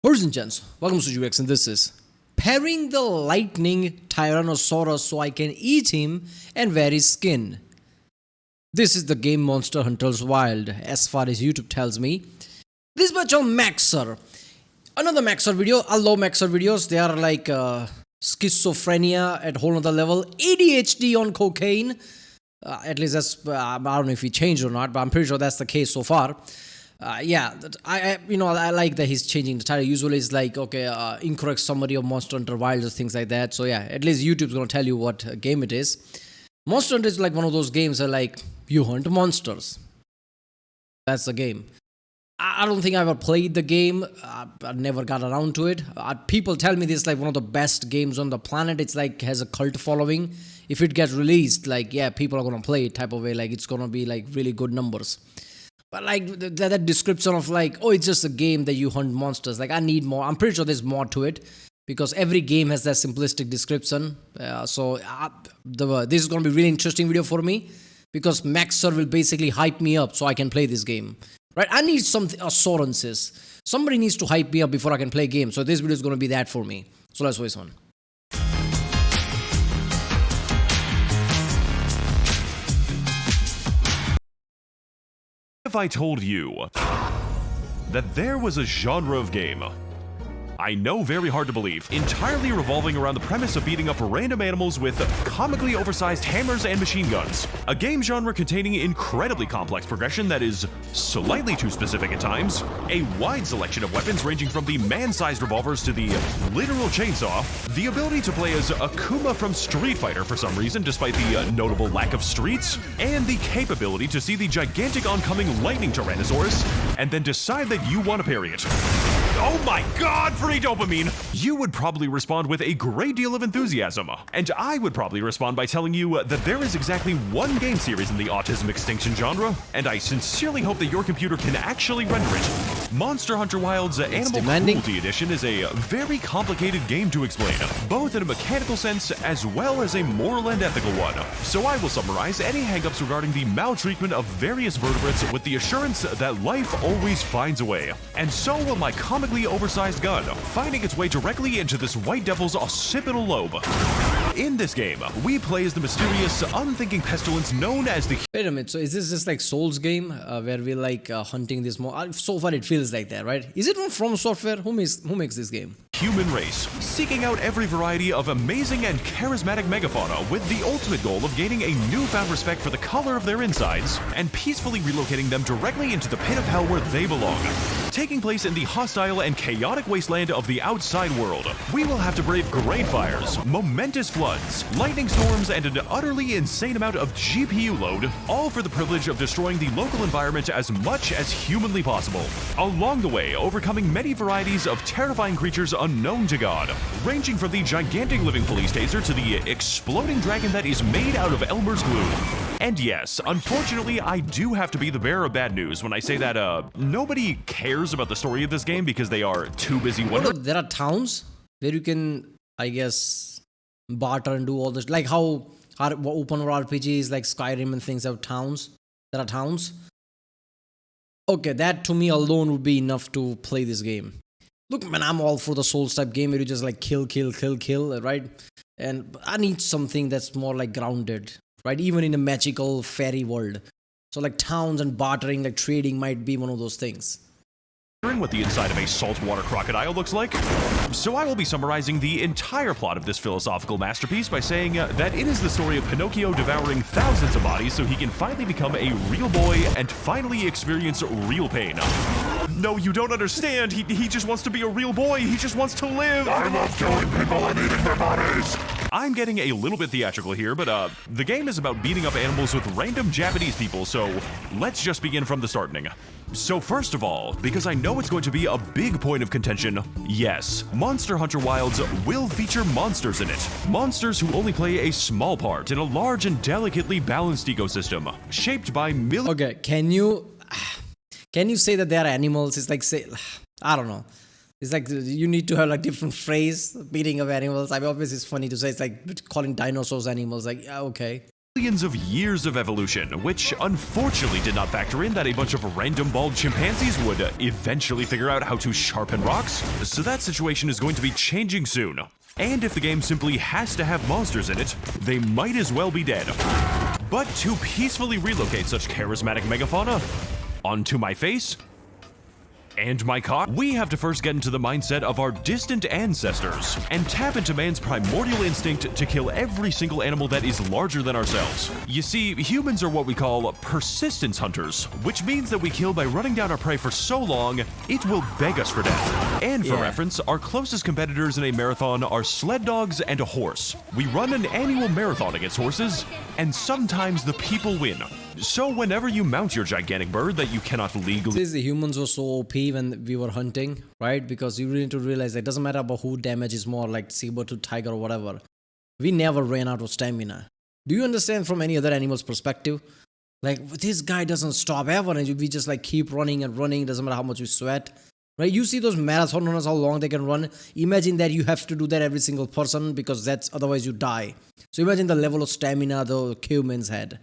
Ladies and gents, welcome to UX, and this is pairing the lightning Tyrannosaurus so I can eat him and wear his skin. This is the game Monster Hunter's Wild, as far as YouTube tells me. This much on Max0r. Another Max0r video. I love Max0r videos. They are like schizophrenia at a whole other level. ADHD on cocaine. At least that's, I don't know if he changed or not, but I'm pretty sure that's the case so far. I like that he's changing the title. Usually it's like, okay, incorrect summary of Monster Hunter Wild or things like that. So yeah, at least YouTube's gonna tell you what game it is. Monster Hunter is like one of those games that like, you hunt monsters. That's the game. I don't think I ever played the game. I never got around to it. People tell me this is like one of the best games on the planet. It's like has a cult following. If it gets released, like, yeah, people are gonna play it type of way. Like it's gonna be like really good numbers. But like that description of like, oh, it's just a game that you hunt monsters. Like I need more. I'm pretty sure there's more to it because every game has that simplistic description. This is going to be a really interesting video for me because Max0r will basically hype me up so I can play this game. Right? I need something assurances. Somebody needs to hype me up before I can play games. So this video is going to be that for me. So let's waste one. If I told you that there was a genre of game, I know, very hard to believe, entirely revolving around the premise of beating up random animals with comically oversized hammers and machine guns. A game genre containing incredibly complex progression that is slightly too specific at times, a wide selection of weapons ranging from the man-sized revolvers to the literal chainsaw, the ability to play as Akuma from Street Fighter for some reason despite the notable lack of streets, and the capability to see the gigantic oncoming lightning Tyrannosaurus and then decide that you want to parry it. Oh my god, free dopamine! You would probably respond with a great deal of enthusiasm, and I would probably respond by telling you that there is exactly one game series in the autism extinction genre, and I sincerely hope that your computer can actually render it. Monster Hunter Wild's Animal Cruelty Edition is a very complicated game to explain, both in a mechanical sense as well as a moral and ethical one. So I will summarize any hangups regarding the maltreatment of various vertebrates with the assurance that life always finds a way. And so will my comically oversized gun, finding its way directly into this white devil's occipital lobe. In this game, we play as the mysterious, unthinking pestilence known as the... Wait a minute, so is this just like Souls game where we're like hunting this more? So far it feels like that, right? Is it from software? Who makes this game? Human race, seeking out every variety of amazing and charismatic megafauna with the ultimate goal of gaining a newfound respect for the color of their insides and peacefully relocating them directly into the pit of hell where they belong. Taking place in the hostile and chaotic wasteland of the outside world, we will have to brave great fires, momentous floods, lightning storms, and an utterly insane amount of GPU load, all for the privilege of destroying the local environment as much as humanly possible. Along the way, overcoming many varieties of terrifying creatures unknown to God, ranging from the gigantic living police taser to the exploding dragon that is made out of Elmer's glue. And yes, unfortunately, I do have to be the bearer of bad news when I say that nobody cares about the story of this game because they are too busy wondering. There are towns where you can, I guess, barter and do all this, like how open world RPGs like Skyrim and things have towns. There are towns. Okay, that to me alone would be enough to play this game. Look, man, I'm all for the Souls type game where you just like kill, right? And I need something that's more like grounded, right? Even in a magical fairy world. So like towns and bartering, like trading might be one of those things. What the inside of a saltwater crocodile looks like. So I will be summarizing the entire plot of this philosophical masterpiece by saying that it is the story of Pinocchio devouring thousands of bodies so he can finally become a real boy and finally experience real pain. No, you don't understand. He just wants to be a real boy. He just wants to live. I love killing people and eating their bodies. I'm getting a little bit theatrical here, but the game is about beating up animals with random Japanese people, so let's just begin from the starting. So first of all, because I know it's going to be a big point of contention, yes, Monster Hunter Wilds will feature monsters in it. Monsters who only play a small part in a large and delicately balanced ecosystem, shaped by millions... Okay, can you say that they are animals? It's like, say, I don't know. It's like you need to have like different phrase, beating of animals. I mean, obviously it's funny to say, it's like calling dinosaurs animals, like, yeah, okay. millions of years of evolution, which unfortunately did not factor in that a bunch of random bald chimpanzees would eventually figure out how to sharpen rocks. So that situation is going to be changing soon. And if the game simply has to have monsters in it, they might as well be dead. But to peacefully relocate such charismatic megafauna onto my face and my cock, we have to first get into the mindset of our distant ancestors and tap into man's primordial instinct to kill every single animal that is larger than ourselves. You see, humans are what we call persistence hunters, which means that we kill by running down our prey for so long, it will beg us for death. And for reference, our closest competitors in a marathon are sled dogs and a horse. We run an annual marathon against horses, and sometimes the people win. So whenever you mount your gigantic bird that you cannot legally... The humans were so OP when we were hunting, right? Because you really need to realize that it doesn't matter about who damages more, like saber to tiger or whatever. We never ran out of stamina. Do you understand from any other animal's perspective? Like, this guy doesn't stop ever, and we just like keep running and running, doesn't matter how much we sweat. Right? You see those marathon runners, how long they can run. Imagine that you have to do that every single person, because otherwise you die. So imagine the level of stamina the cavemen's had.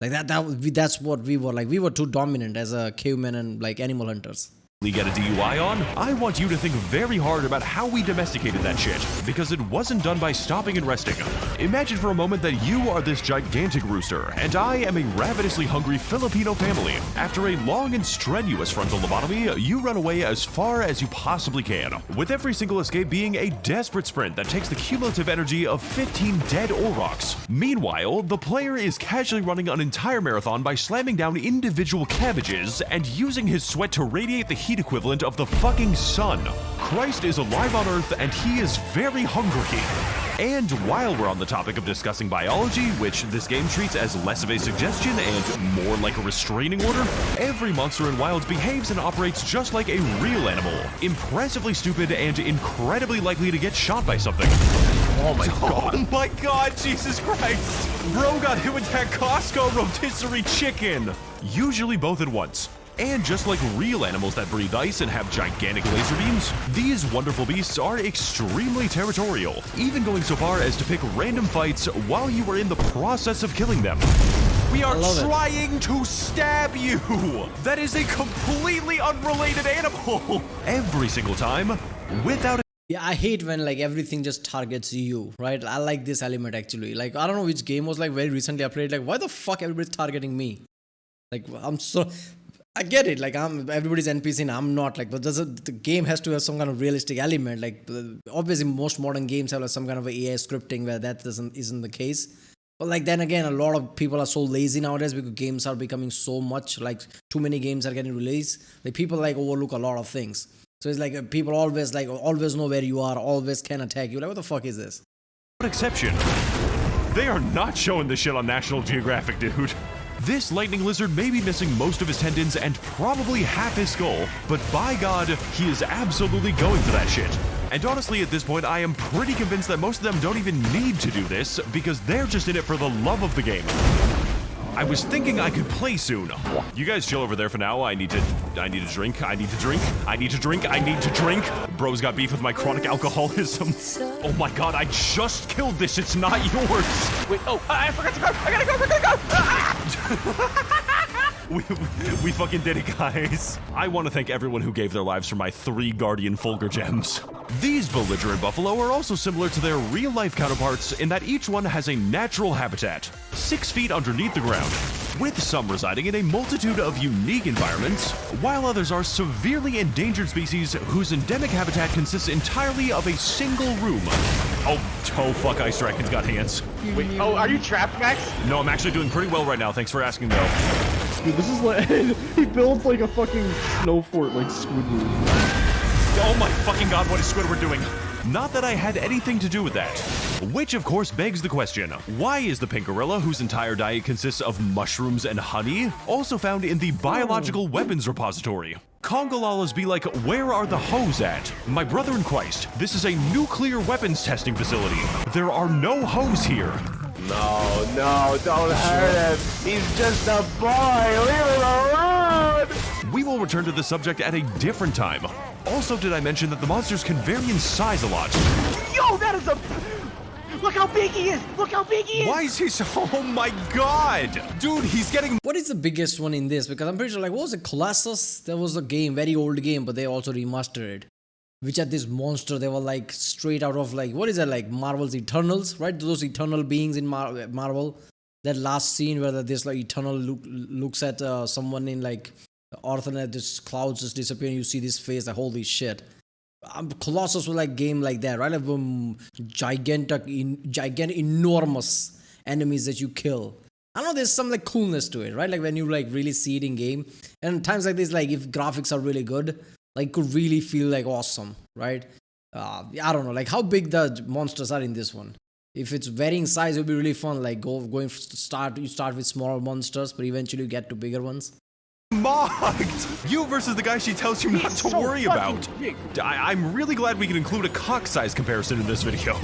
Like that's what we were like. We were too dominant as a caveman and like animal hunters. Get a DUI on, I want you to think very hard about how we domesticated that shit, because it wasn't done by stopping and resting. Imagine for a moment that you are this gigantic rooster, and I am a ravenously hungry Filipino family. After a long and strenuous frontal lobotomy, you run away as far as you possibly can, with every single escape being a desperate sprint that takes the cumulative energy of 15 dead Aurochs. Meanwhile, the player is casually running an entire marathon by slamming down individual cabbages and using his sweat to radiate the heat equivalent of the fucking sun. Christ is alive on Earth and he is very hungry. And while we're on the topic of discussing biology, which this game treats as less of a suggestion and more like a restraining order, every monster in Wilds behaves and operates just like a real animal. Impressively stupid and incredibly likely to get shot by something. Oh my god. Oh my god, Jesus Christ! Bro got hit with that Costco rotisserie chicken! Usually both at once. And just like real animals that breathe ice and have gigantic laser beams, these wonderful beasts are extremely territorial, even going so far as to pick random fights while you are in the process of killing them. We are trying to stab you! That is a completely unrelated animal! Every single time, without Yeah, I hate when like everything just targets you, right? I like this element actually. Like, I don't know which game was like very recently I played, like why the fuck everybody's targeting me? Like, I get it, like everybody's NPC and I'm not, like, but the game has to have some kind of realistic element. Like, obviously most modern games have like some kind of AI scripting where that isn't the case. But like then again, a lot of people are so lazy nowadays because games are becoming so much, like too many games are getting released. Like people like overlook a lot of things. So it's like people always know where you are, always can attack you. Like, what the fuck is this? exception. They are not showing this shit on National Geographic, dude. This lightning lizard may be missing most of his tendons and probably half his skull, but by God, he is absolutely going for that shit. And honestly, at this point, I am pretty convinced that most of them don't even need to do this, because they're just in it for the love of the game. I was thinking I could play soon. You guys chill over there for now. I need to drink. Bro's got beef with my chronic alcoholism. Oh my God, I just killed this. It's not yours. Wait, oh, I forgot to go. I gotta go. We fucking did it, guys. I want to thank everyone who gave their lives for my 3 Guardian Fulgur gems. These belligerent buffalo are also similar to their real-life counterparts in that each one has a natural habitat, 6 feet underneath the ground, with some residing in a multitude of unique environments, while others are severely endangered species whose endemic habitat consists entirely of a single room. Oh fuck, Ice Dragon's got hands. Wait, oh, are you trapped, Max? No, I'm actually doing pretty well right now. Thanks for asking, though. Dude, this is like, he builds like a fucking snow fort like Squidward. Oh my fucking God, what is Squidward doing? Not that I had anything to do with that. Which of course begs the question, why is the pink gorilla, whose entire diet consists of mushrooms and honey, also found in the biological weapons repository? Congolalas be like, where are the hoes at? My brother in Christ, this is a nuclear weapons testing facility. There are no hoes here. No, don't hurt him. He's just a boy. Leave him alone. We will return to the subject at a different time. Also, did I mention that the monsters can vary in size a lot? Yo, that is a... Look how big he is! Look how big he is! Why is he so... Oh my god! Dude, he's getting... What is the biggest one in this? Because I'm pretty sure, like, what was it, Colossus? There was a game, very old game, but they also remastered it. Which had this monster, they were like straight out of like, what is that, like Marvel's Eternals, right? Those eternal beings in Marvel. That last scene where this like eternal looks at someone in like Earth and this clouds just disappear and you see this face, like holy shit. Colossus was like game like that, right? Like gigantic, enormous enemies that you kill. I know there's some like coolness to it, right? Like when you like really see it in game. And times like this, like if graphics are really good, like could really feel like awesome, right? I don't know, like how big the monsters are in this one. If it's varying size, it'll be really fun. Like you start with smaller monsters, but eventually you get to bigger ones. Mocked! You versus the guy she tells you not to worry about. I'm really glad we can include a cock-size comparison in this video.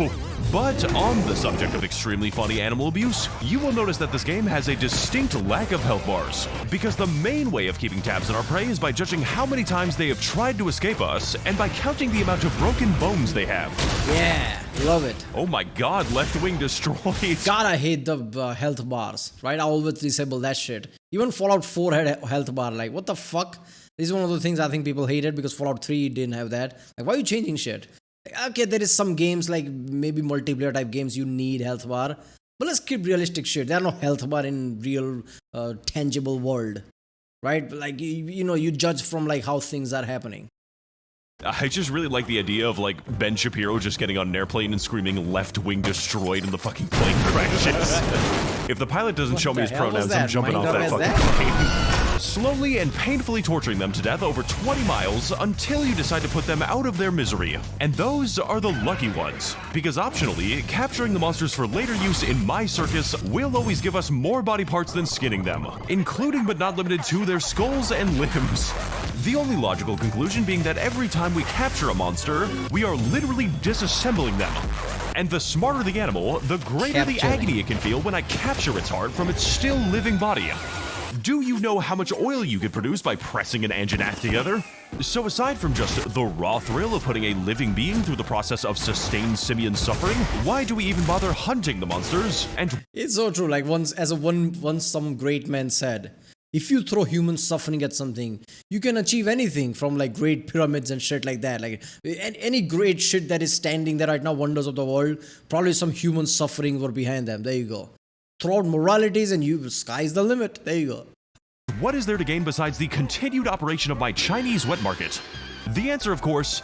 But on the subject of extremely funny animal abuse, you will notice that this game has a distinct lack of health bars. Because the main way of keeping tabs on our prey is by judging how many times they have tried to escape us, and by counting the amount of broken bones they have. Yeah, love it. Oh my god, left wing destroyed. God, I hate the health bars, right? I always disable that shit. Even Fallout 4 had a health bar. Like, what the fuck? This is one of the things I think people hated because Fallout 3 didn't have that. Like, why are you changing shit? Like, okay, there is some games, like maybe multiplayer type games, you need health bar. But let's keep realistic shit. There are no health bar in real, tangible world, right? Like, you know, you judge from like how things are happening. I just really like the idea of like Ben Shapiro just getting on an airplane and screaming left wing destroyed and the fucking plane crashes. If the pilot doesn't show me his pronouns, I'm jumping off that fucking plane. Slowly and painfully torturing them to death over 20 miles until you decide to put them out of their misery. And those are the lucky ones. Because optionally, capturing the monsters for later use in my circus will always give us more body parts than skinning them, including but not limited to their skulls and limbs. The only logical conclusion being that every time we capture a monster, we are literally disassembling them. And the smarter the animal, the greater the agony it can feel when I capture its heart from its still living body. Do you know how much oil you could produce by pressing an anginath together? So aside from just the raw thrill of putting a living being through the process of sustained simian suffering, why do we even bother hunting the monsters? And it's so true. Like once some great man said, if you throw human suffering at something, you can achieve anything from like great pyramids and shit like that. Like any great shit that is standing there right now, wonders of the world, probably some human suffering were behind them. There you go. Throw out moralities and sky's the limit. There you go. What is there to gain besides the continued operation of my Chinese wet market? The answer, of course,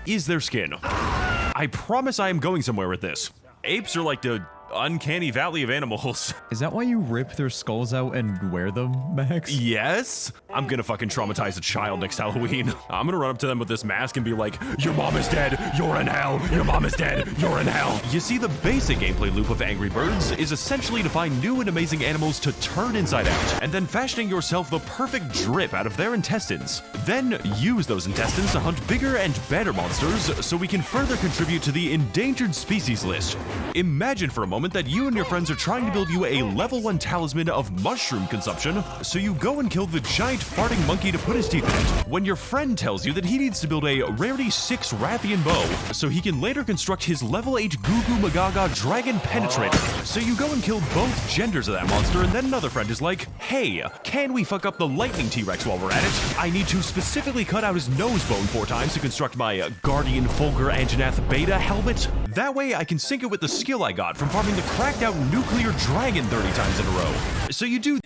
is their skin. I promise I am going somewhere with this. Apes are like the uncanny valley of animals. Is that why you rip their skulls out and wear them, Max? Yes? I'm gonna fucking traumatize a child next Halloween. I'm gonna run up to them with this mask and be like, your mom is dead, you're in hell, your mom is dead, you're in hell. You see, the basic gameplay loop of Angry Birds is essentially to find new and amazing animals to turn inside out, and then fashioning yourself the perfect drip out of their intestines. Then use those intestines to hunt bigger and better monsters so we can further contribute to the endangered species list. Imagine for a moment that you and your friends are trying to build you a level 1 talisman of mushroom consumption, so you go and kill the giant farting monkey to put his teeth in it, when your friend tells you that he needs to build a rarity 6 Rathian bow, so he can later construct his level 8 Goo Goo Magaga dragon penetrator. So you go and kill both genders of that monster, and then another friend is like, hey, can we fuck up the lightning T-Rex while we're at it? I need to specifically cut out his nose bone 4 times to construct my Guardian Fulgur Anginath Beta helmet. That way I can sync it with the skill I got from farming the cracked out nuclear dragon 30 times in a row. So you do...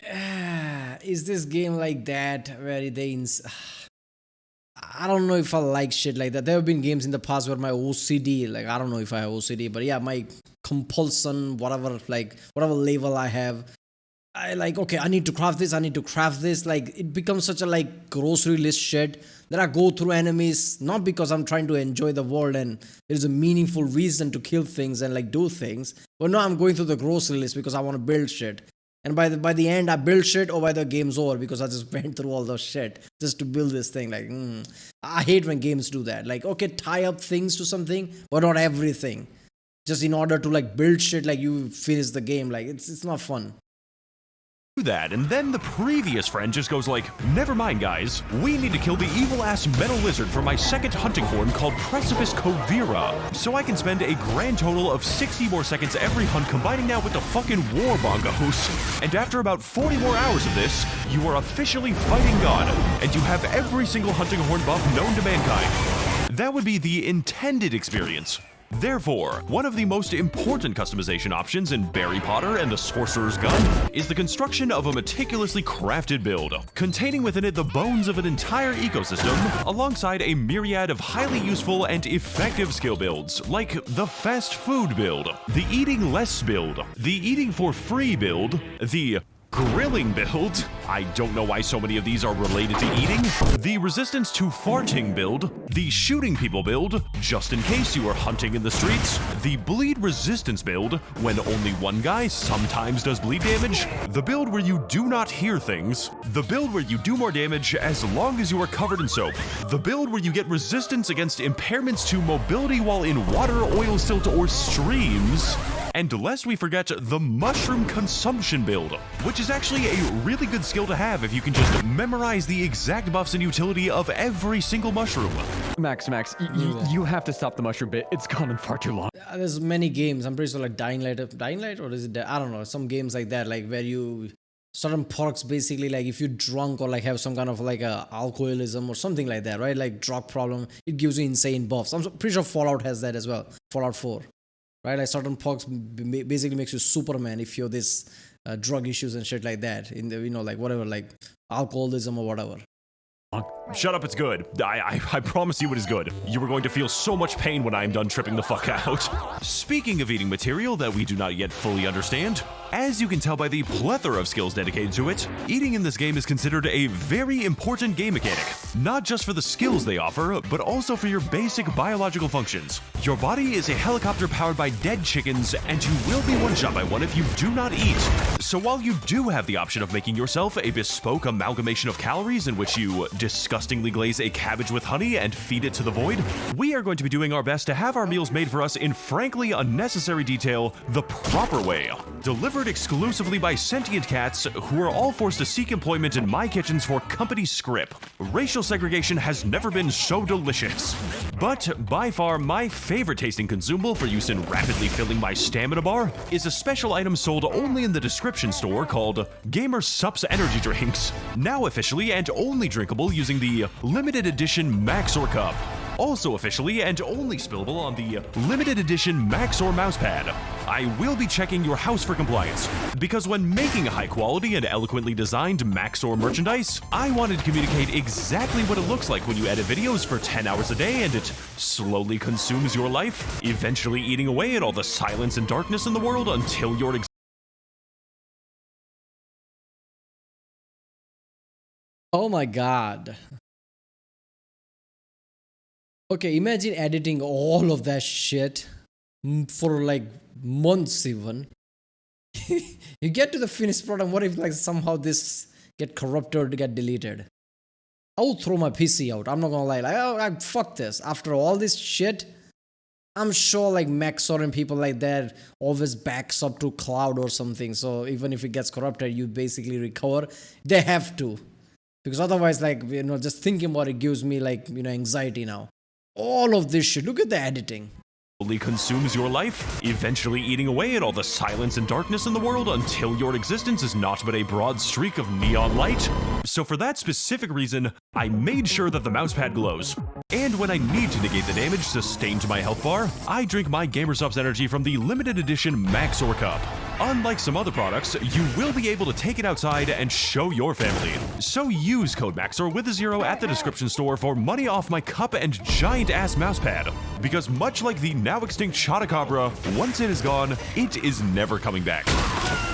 Is this game like that where I don't know if I like shit like that. There have been games in the past where my OCD, like I don't know if I have OCD, but yeah, my compulsion, whatever level I have, I like, okay, I need to craft this, like it becomes such a like grocery list shit that I go through enemies, not because I'm trying to enjoy the world and there's a meaningful reason to kill things and like do things, but no, I'm going through the grocery list because I want to build shit. And by the end, I build shit, or by the game's over because I just went through all those shit just to build this thing. Like, I hate when games do that. Like, okay, tie up things to something, but not everything. Just in order to like build shit, like you finish the game. Like, it's not fun. that, and then the previous friend just goes like, never mind guys, we need to kill the evil-ass metal lizard for my second hunting horn called Precipice Covira, so I can spend a grand total of 60 more seconds every hunt combining that with the fucking war bongos. And after about 40 more hours of this, you are officially fighting God, and you have every single hunting horn buff known to mankind. That would be the intended experience. Therefore, one of the most important customization options in Barry Potter and the Sorcerer's Gun is the construction of a meticulously crafted build, containing within it the bones of an entire ecosystem, alongside a myriad of highly useful and effective skill builds, like the fast food build, the eating less build, the eating for free build, the grilling build, I don't know why so many of these are related to eating, the resistance to farting build, the shooting people build, just in case you are hunting in the streets, the bleed resistance build, when only one guy sometimes does bleed damage, the build where you do not hear things, the build where you do more damage as long as you are covered in soap, the build where you get resistance against impairments to mobility while in water, oil, silt, or streams, and lest we forget the mushroom consumption build, which is actually a really good skill to have if you can just memorize the exact buffs and utility of every single mushroom. Max, you have to stop the mushroom bit. It's gone on far too long. There's many games, I'm pretty sure, like Dying Light, or is it, I don't know, some games like that, like where you, certain perks basically, like if you're drunk or like have some kind of like a alcoholism or something like that, right, like drug problem, it gives you insane buffs. I'm pretty sure Fallout has that as well, Fallout 4. Right, like certain perks basically makes you Superman if you're this drug issues and shit like that. In the, you know, like whatever, like alcoholism or whatever. Shut up, it's good. I promise you it is good. You are going to feel so much pain when I am done tripping the fuck out. Speaking of eating material that we do not yet fully understand, as you can tell by the plethora of skills dedicated to it, eating in this game is considered a very important game mechanic. Not just for the skills they offer, but also for your basic biological functions. Your body is a helicopter powered by dead chickens, and you will be one shot by one if you do not eat. So while you do have the option of making yourself a bespoke amalgamation of calories in which you disgustingly glaze a cabbage with honey and feed it to the void, we are going to be doing our best to have our meals made for us in frankly unnecessary detail the proper way. Delivered exclusively by sentient cats who are all forced to seek employment in my kitchens for company scrip. Racial segregation has never been so delicious. But by far my favorite tasting consumable for use in rapidly filling my stamina bar is a special item sold only in the description store called Gamer Sups Energy Drinks, now officially and only drinkable using the limited edition Max0r cup. Also officially and only spillable on the limited edition Max0r mousepad. I will be checking your house for compliance, because when making a high quality and eloquently designed Max0r merchandise, I wanted to communicate exactly what it looks like when you edit videos for 10 hours a day and it slowly consumes your life, eventually eating away at all the silence and darkness in the world until you're Oh my god. Okay, imagine editing all of that shit for like months even. You get to the finished product, what if like somehow this get corrupted or get deleted? I will throw my PC out. I'm not gonna lie, like, oh, fuck this. After all this shit, I'm sure like Max0r and people like that always backs up to cloud or something. So even if it gets corrupted, you basically recover. They have to. Because otherwise, like, you know, just thinking about it gives me like, you know, anxiety now. All of this shit. Look at the editing. Consumes your life, eventually eating away at all the silence and darkness in the world until your existence is naught but a broad streak of neon light. So for that specific reason, I made sure that the mousepad glows. And when I need to negate the damage sustained to my health bar, I drink my GamerSupps energy from the limited edition Max0r cup. Unlike some other products, you will be able to take it outside and show your family. So use code Max0r with a 0 at the description store for money off my cup and giant ass mousepad. Because much like the now extinct Chotacabra, once it is gone, it is never coming back.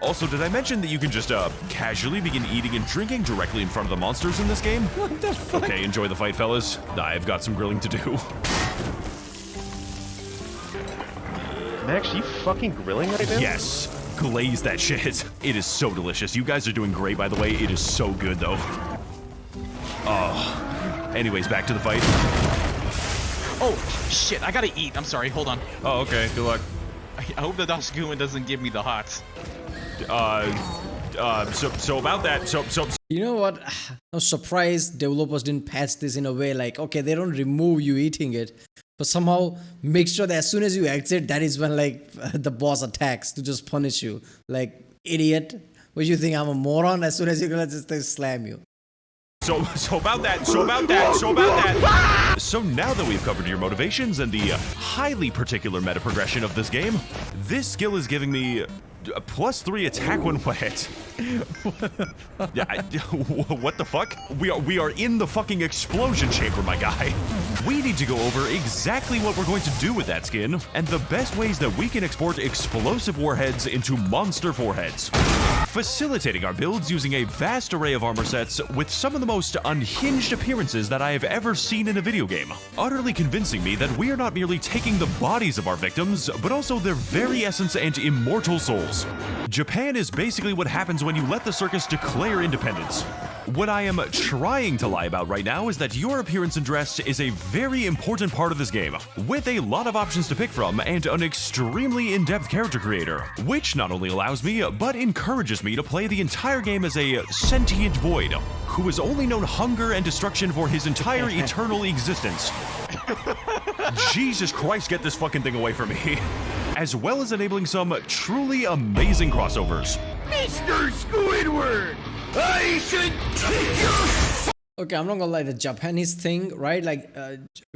Also, did I mention that you can just casually begin eating and drinking directly in front of the monsters in this game? What the fuck? Okay, enjoy the fight, fellas. I've got some grilling to do. Max, you fucking grilling right now? Yes. Glaze that shit. It is so delicious. You guys are doing great, by the way. It is so good, though. Oh. Anyways, back to the fight. Oh, shit, I gotta eat. I'm sorry, hold on. Oh, okay. Good luck. I hope the Dasguman doesn't give me the hots. So about that, so You know what? I'm surprised developers didn't patch this in a way like, okay, they don't remove you eating it, but somehow make sure that as soon as you exit, that is when like the boss attacks to just punish you. Like, idiot. What you think I'm a moron? As soon as you go, just they slam you. So about that. So now that we've covered your motivations and the highly particular meta progression of this game, this skill is giving me a +3 attack when wet. Yeah, what the fuck? We are in the fucking explosion chamber, my guy. We need to go over exactly what we're going to do with that skin and the best ways that we can export explosive warheads into monster foreheads, facilitating our builds using a vast array of armor sets with some of the most unhinged appearances that I have ever seen in a video game, utterly convincing me that we are not merely taking the bodies of our victims, but also their very essence and immortal souls. Japan is basically what happens when you let the circus declare independence. What I am trying to lie about right now is that your appearance and dress is a very important part of this game, with a lot of options to pick from and an extremely in-depth character creator, which not only allows me, but encourages me to play the entire game as a sentient void, who has only known hunger and destruction for his entire eternal existence. Jesus Christ, get this fucking thing away from me. As well as enabling some truly amazing crossovers. Mr. Squidward, I should take you. Okay, I'm not gonna lie, the Japanese thing, right? Like,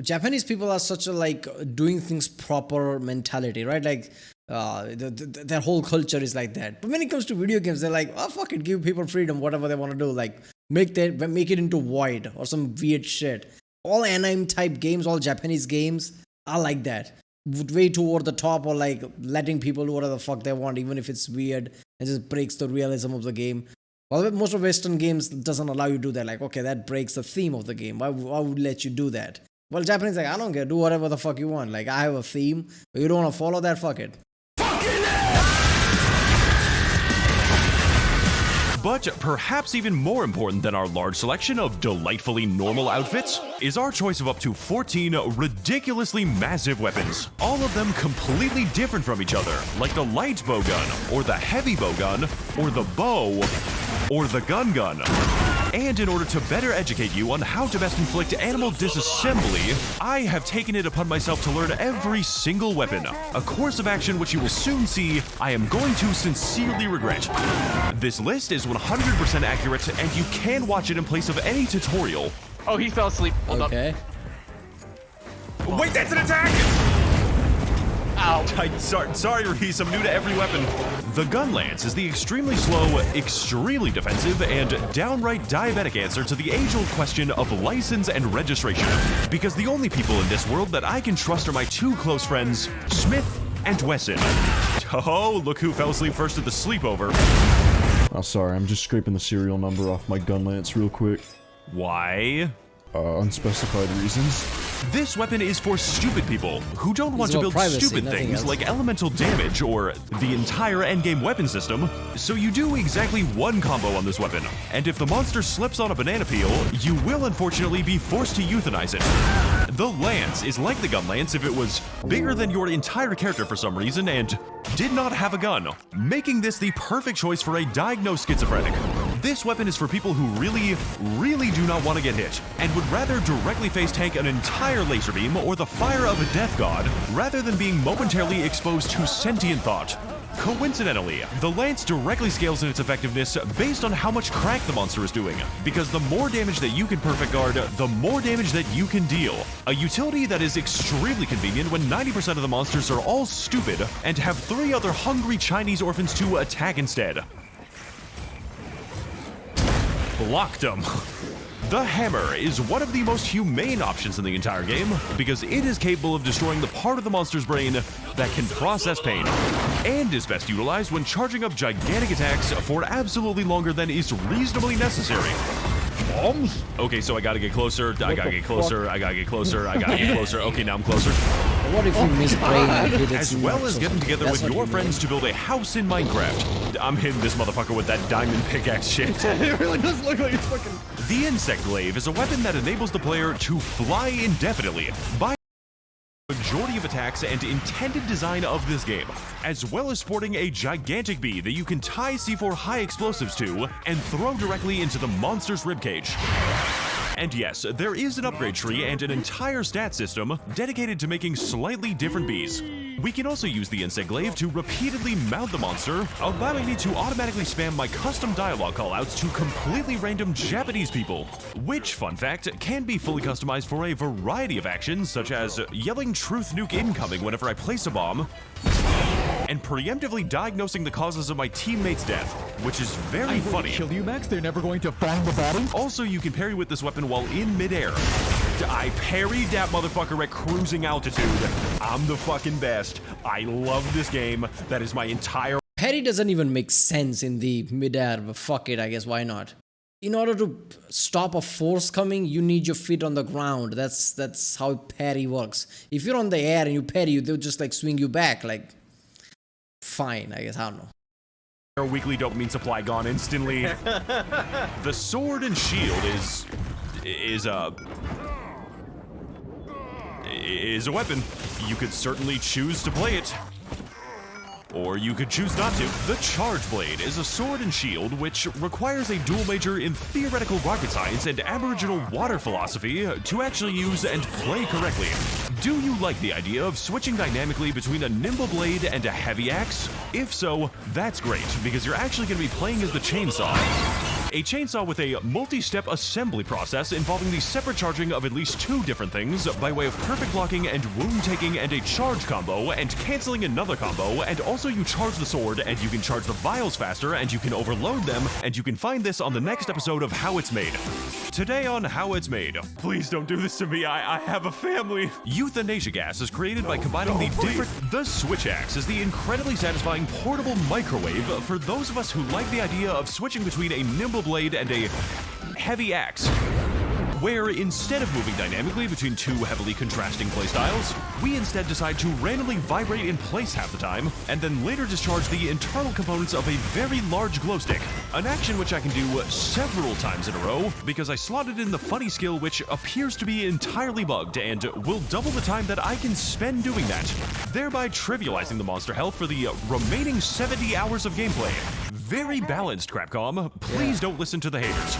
Japanese people are such a like doing things proper mentality, right? Like, their whole culture is like that. But when it comes to video games, they're like, oh fuck it, give people freedom, whatever they want to do. Like, make it into Void or some weird shit. All anime type games, all Japanese games are like that. Way toward the top, or like letting people do whatever the fuck they want, even if it's weird and just breaks the realism of the game. Well, most of Western games doesn't allow you to do that. Like, okay, that breaks the theme of the game. Why would let you do that? Well, Japanese like, I don't care, do whatever the fuck you want. Like, I have a theme, but you don't want to follow that, fuck it. But perhaps even more important than our large selection of delightfully normal outfits is our choice of up to 14 ridiculously massive weapons, all of them completely different from each other, like the light bow gun, or the heavy bow gun, or the bow, or the gun. And in order to better educate you on how to best inflict animal disassembly, I have taken it upon myself to learn every single weapon, a course of action which you will soon see I am going to sincerely regret. This list is 100% accurate, and you can watch it in place of any tutorial. Oh, he fell asleep. Hold up. Okay. Wait, that's an attack! Ow. Sorry, Reese, I'm new to every weapon. The gun lance is the extremely slow, extremely defensive, and downright diabetic answer to the age-old question of license and registration. Because the only people in this world that I can trust are my two close friends, Smith and Wesson. Oh, look who fell asleep first at the sleepover. Oh, sorry, I'm just scraping the serial number off my gun lance real quick. Why? Unspecified reasons. This weapon is for stupid people who don't want to about build privacy, stupid nothing things else. like elemental damage or the entire endgame weapon system, so you do exactly one combo on this weapon, and if the monster slips on a banana peel, you will unfortunately be forced to euthanize it. The lance is like the gun lance if it was bigger than your entire character for some reason and did not have a gun, making this the perfect choice for a diagnosed schizophrenic. This weapon is for people who really do not want to get hit, and would rather directly face tank an entire laser beam or the fire of a death god, rather than being momentarily exposed to sentient thought. Coincidentally, the lance directly scales in its effectiveness based on how much crack the monster is doing, because the more damage that you can perfect guard, the more damage that you can deal. A utility that is extremely convenient when 90% of the monsters are all stupid and have 3 other hungry Chinese orphans to attack instead. Blocked them. The hammer is one of the most humane options in the entire game because it is capable of destroying the part of the monster's brain that can process pain, and is best utilized when charging up gigantic attacks for absolutely longer than is reasonably necessary. Bombs? Okay, so I gotta get closer, I gotta get closer, I gotta get closer, I gotta get closer. Okay, now I'm closer. What if you miss brain and hit it? As well as getting together That's with what your you friends to build a house in Minecraft. I'm hitting this motherfucker with that diamond pickaxe shit. It really does look like it's fucking... The insect glaive is a weapon that enables the player to fly indefinitely by majority of attacks and intended design of this game, as well as sporting a gigantic bee that you can tie C4 high explosives to and throw directly into the monster's ribcage. And yes, there is an upgrade tree and an entire stat system dedicated to making slightly different bees. We can also use the insect glaive to repeatedly mount the monster, allowing me to automatically spam my custom dialogue callouts to completely random Japanese people, which, fun fact, can be fully customized for a variety of actions, such as yelling truth nuke incoming whenever I place a bomb, and preemptively diagnosing the causes of my teammate's death, which is very funny. Kill you, Max. They're never going to find the body. Also, you can parry with this weapon while in midair. I parried that motherfucker at cruising altitude. I'm the fucking best. I love this game. That is my entire... Parry doesn't even make sense in the midair, but fuck it, I guess, why not? In order to stop a force coming, you need your feet on the ground. That's how parry works. If you're on the air and you parry, they'll just like swing you back, like... Fine, I guess, I don't know. Our weekly dopamine supply gone instantly. The sword and shield is a weapon. You could certainly choose to play it, or you could choose not to. The Charge Blade is a sword and shield which requires a dual major in theoretical rocket science and aboriginal water philosophy to actually use and play correctly. Do you like the idea of switching dynamically between a nimble blade and a heavy axe? If so, that's great, because you're actually going to be playing as the chainsaw. A chainsaw with a multi-step assembly process involving the separate charging of at least 2 different things by way of perfect blocking and wound taking and a charge combo and canceling another combo, and also you charge the sword and you can charge the vials faster and you can overload them, and you can find this on the next episode of How It's Made. Today on How It's Made. Please don't do this to me, I have a family. Euthanasia gas is created by combining The Switch Axe is the incredibly satisfying portable microwave for those of us who like the idea of switching between a nimble blade and a heavy axe, where instead of moving dynamically between 2 heavily contrasting playstyles, we instead decide to randomly vibrate in place half the time, and then later discharge the internal components of a very large glow stick, an action which I can do several times in a row because I slotted in the funny skill which appears to be entirely bugged and will double the time that I can spend doing that, thereby trivializing the monster health for the remaining 70 hours of gameplay. Very balanced, Crapcom. Please don't listen to the haters.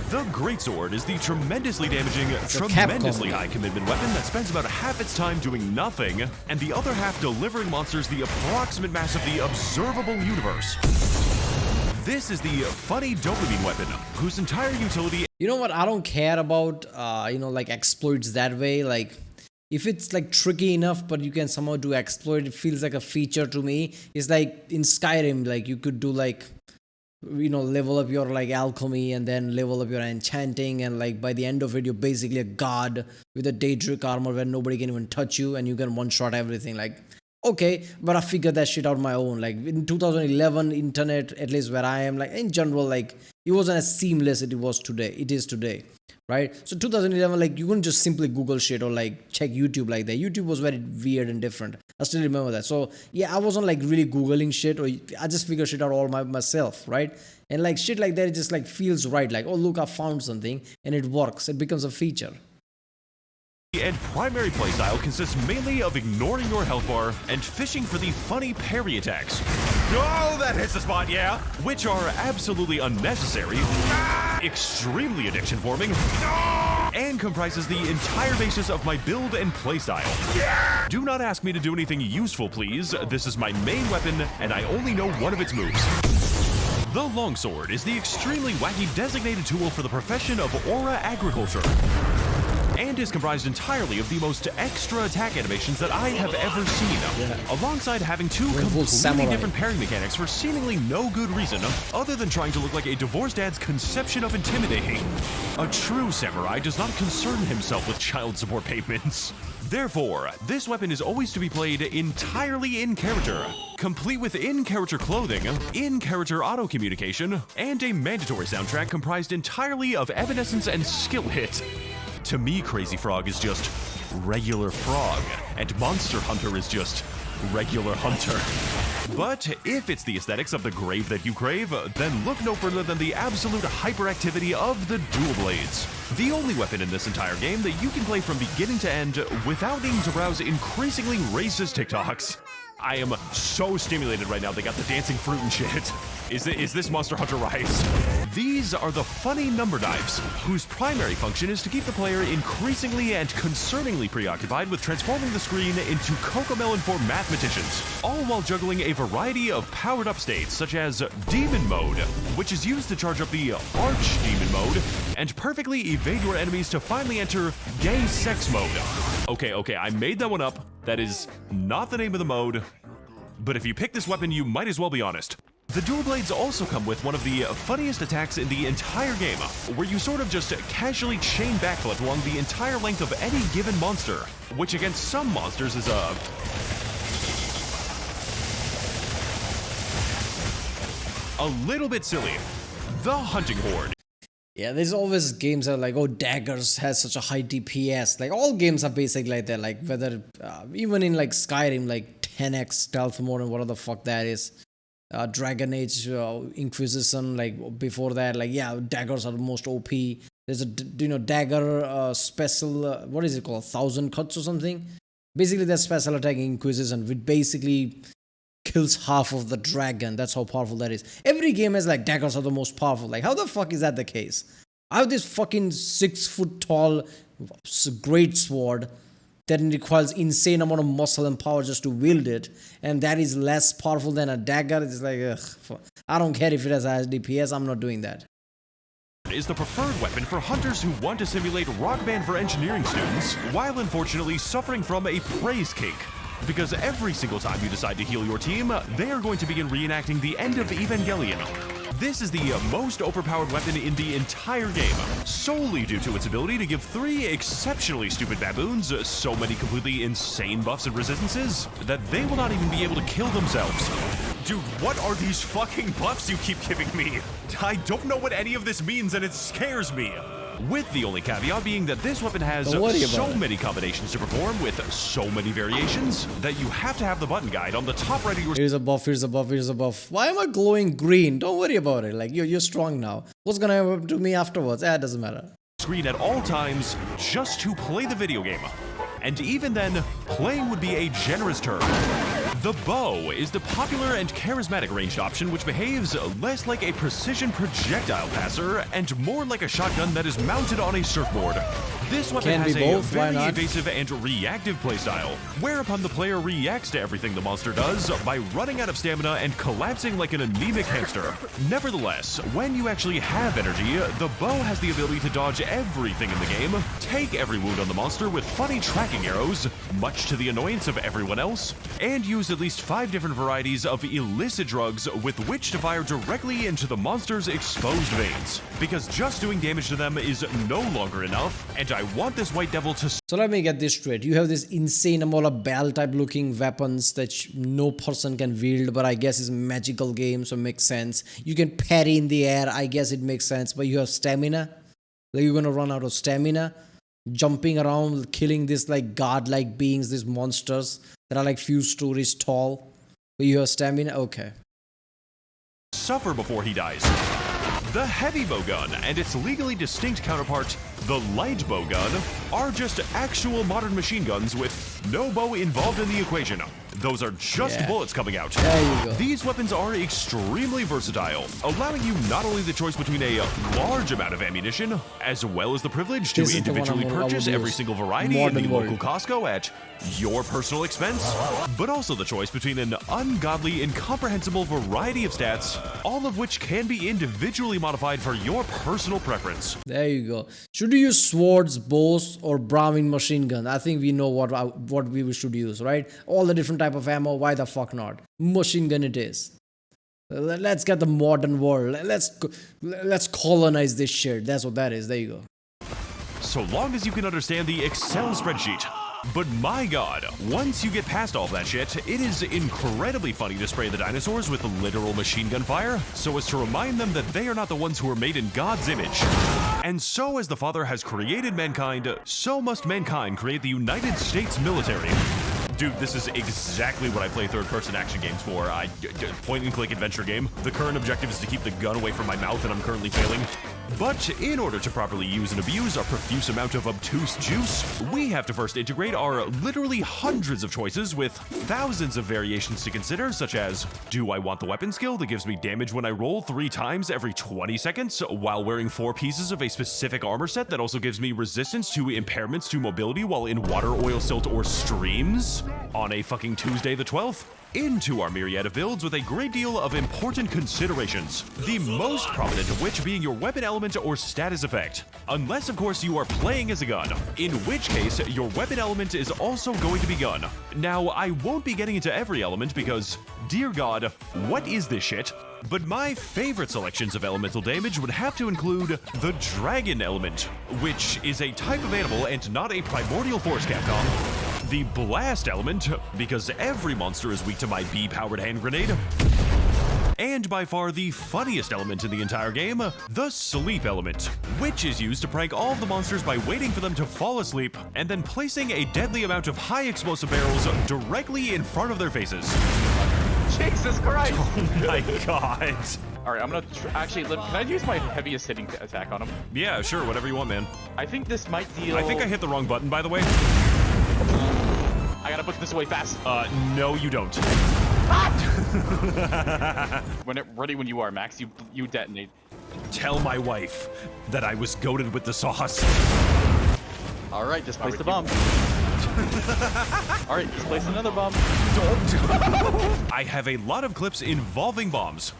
The Greatsword is the tremendously damaging, tremendously high commitment weapon that spends about half its time doing nothing, and the other half delivering monsters the approximate mass of the observable universe. This is the funny dopamine weapon, whose entire utility... You know what, I don't care about, like exploits that way, like... If it's like tricky enough, but you can somehow do exploit, it feels like a feature to me. It's like in Skyrim, like you could do like, level up your like alchemy and then level up your enchanting, and like by the end of it, you're basically a god with a Daedric armor where nobody can even touch you and you can one-shot everything. Like, okay, but I figured that shit out on my own. Like in 2011, internet, at least where I am, like in general, like it wasn't as seamless as it is today. Right? So 2011, like you couldn't just simply Google shit or like check YouTube like that. YouTube was very weird and different. I still remember that. So yeah, I wasn't like really Googling shit, or I just figured shit out all myself, right? And like shit like that, it just like feels right. Like, oh look, I found something and it works. It becomes a feature. And primary playstyle consists mainly of ignoring your health bar and fishing for the funny parry attacks. Oh, that hits the spot, yeah! Which are absolutely unnecessary, extremely addiction forming, and comprises the entire basis of my build and playstyle. Do not ask me to do anything useful, please. This is my main weapon, and I only know one of its moves. The Longsword is the extremely wacky designated tool for the profession of aura agriculture, and is comprised entirely of the most extra attack animations that I have ever seen, alongside having 2 completely different parry mechanics for seemingly no good reason, other than trying to look like a divorced dad's conception of intimidating. A true samurai does not concern himself with child support payments. Therefore, this weapon is always to be played entirely in character, complete with in-character clothing, in-character auto-communication, and a mandatory soundtrack comprised entirely of Evanescence and Skill Hit. To me, Crazy Frog is just regular frog, and Monster Hunter is just regular hunter. But if it's the aesthetics of the grave that you crave, then look no further than the absolute hyperactivity of the dual blades. The only weapon in this entire game that you can play from beginning to end without needing to browse increasingly racist TikToks. I am so stimulated right now. They got the dancing fruit and shit. Is this Monster Hunter Rise? These are the funny number knives, whose primary function is to keep the player increasingly and concerningly preoccupied with transforming the screen into Cocomelon for mathematicians, all while juggling a variety of powered-up states, such as Demon Mode, which is used to charge up the Arch-Demon Mode, and perfectly evade your enemies to finally enter Gay Sex Mode. Okay, I made that one up. That is not the name of the mode, but if you pick this weapon, you might as well be honest. The dual blades also come with one of the funniest attacks in the entire game, where you sort of just casually chain backflip along the entire length of any given monster, which against some monsters is a little bit silly. The Hunting Horde. Yeah, there's always games that are like, oh, Daggers has such a high DPS. Like, all games are basically like that. Like, whether, even in like Skyrim, like 10x stealth mode and whatever the fuck that is. Dragon Age, Inquisition, like before that, like, yeah, Daggers are the most OP. There's a, Dagger special, what is it called? 1,000 cuts or something? Basically, that special attack in Inquisition, which basically kills half of the dragon. That's how powerful that is. Every game has like daggers are the most powerful. Like, how the fuck is that the case? I have this fucking 6 foot tall great sword that requires insane amount of muscle and power just to wield it, and that is less powerful than a dagger. It's like, ugh, I don't care if it has a high DPS, I'm not doing that. Is the preferred weapon for hunters who want to simulate Rock Band for engineering students, while unfortunately suffering from a praise kink. Because every single time you decide to heal your team, they are going to begin reenacting the end of Evangelion. This is the most overpowered weapon in the entire game, solely due to its ability to give 3 exceptionally stupid baboons so many completely insane buffs and resistances that they will not even be able to kill themselves. Dude, what are these fucking buffs you keep giving me? I don't know what any of this means and it scares me. With the only caveat being that this weapon has so many combinations to perform with so many variations that you have to have the button guide on the top right of your Here's a buff, here's a buff, here's a buff. Why am I glowing green? Don't worry about it. Like, you're strong now. What's gonna happen to me afterwards? It doesn't matter. Screen at all times just to play the video game. And even then, playing would be a generous term. The bow is the popular and charismatic ranged option, which behaves less like a precision projectile passer and more like a shotgun that is mounted on a surfboard. This weapon has a very evasive and reactive playstyle, whereupon the player reacts to everything the monster does by running out of stamina and collapsing like an anemic hamster. Nevertheless, when you actually have energy, the bow has the ability to dodge everything in the game, take every wound on the monster with funny tracking arrows, much to the annoyance of everyone else, and use at least 5 different varieties of illicit drugs with which to fire directly into the monster's exposed veins. Because just doing damage to them is no longer enough, and I want this white devil to... So let me get this straight. You have this insane amount of bell type looking weapons that no person can wield, but I guess it's a magical game, so it makes sense. You can parry in the air, I guess it makes sense, but you have stamina. Like, you're gonna run out of stamina. Jumping around, killing these like godlike beings, these monsters that are like few stories tall. But you have stamina? Okay. Suffer before he dies. The heavy bowgun and its legally distinct counterpart, the light bowgun, are just actual modern machine guns with no bow involved in the equation. Those are just bullets coming out. There you go. These weapons are extremely versatile, allowing you not only the choice between a large amount of ammunition, as well as the privilege to individually purchase every single variety in the local Costco at your personal expense, but also the choice between an ungodly, incomprehensible variety of stats, all of which can be individually modified for your personal preference. There you go. Should you use swords, bows, or Browning machine gun? I think we know what we should use, right? All the different type of ammo. Why the fuck not? Machine gun it is. Let's get the modern world. Let's colonize this shit. That's what that is. There you go. So long as you can understand the Excel spreadsheet. But my god, once you get past all that shit, it is incredibly funny to spray the dinosaurs with literal machine gun fire, so as to remind them that they are not the ones who are made in God's image. And so as the Father has created mankind, so must mankind create the United States military. Dude, this is exactly what I play third-person action games for. Point-and-click adventure game. The current objective is to keep the gun away from my mouth, and I'm currently failing. But in order to properly use and abuse our profuse amount of obtuse juice, we have to first integrate our literally hundreds of choices with thousands of variations to consider, such as, do I want the weapon skill that gives me damage when I roll 3 times every 20 seconds, while wearing 4 pieces of a specific armor set that also gives me resistance to impairments to mobility while in water, oil, silt, or streams on a fucking Tuesday the 12th? Into our myriad of builds with a great deal of important considerations, the most prominent of which being your weapon element or status effect. Unless, of course, you are playing as a gun, in which case your weapon element is also going to be gun. Now, I won't be getting into every element because, dear God, what is this shit? But my favorite selections of elemental damage would have to include the Dragon element, which is a type of animal and not a primordial force, Capcom. The Blast element, because every monster is weak to my bee-powered hand grenade. And by far the funniest element in the entire game, the Sleep element, which is used to prank all of the monsters by waiting for them to fall asleep and then placing a deadly amount of high explosive barrels directly in front of their faces. Jesus Christ! Oh my god. Alright, I'm gonna actually, can I use my heaviest hitting attack on him? Yeah, sure, whatever you want, man. I think this might deal... I think I hit the wrong button, by the way. I gotta book this away fast. No, you don't. Ready when you are, Max. You detonate. Tell my wife that I was goated with the sauce. Alright, just place the bomb. Alright, just place another bomb. I have a lot of clips involving bombs.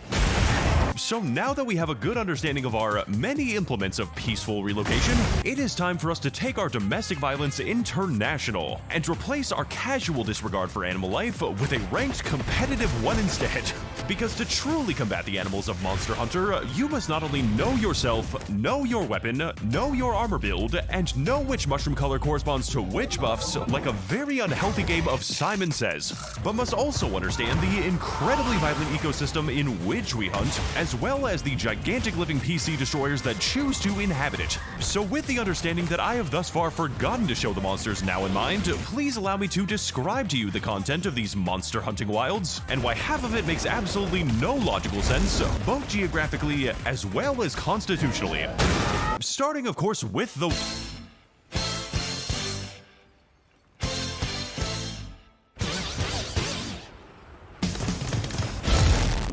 So now that we have a good understanding of our many implements of peaceful relocation, it is time for us to take our domestic violence international and replace our casual disregard for animal life with a ranked competitive one instead. Because to truly combat the animals of Monster Hunter, you must not only know yourself, know your weapon, know your armor build, and know which mushroom color corresponds to which buffs, like a very unhealthy game of Simon Says, but must also understand the incredibly violent ecosystem in which we hunt, as well as the gigantic living PC destroyers that choose to inhabit it. So with the understanding that I have thus far forgotten to show the monsters now in mind, please allow me to describe to you the content of these monster hunting wilds, and why half of it makes absolutely no logical sense, both geographically as well as constitutionally. Starting, of course, with the...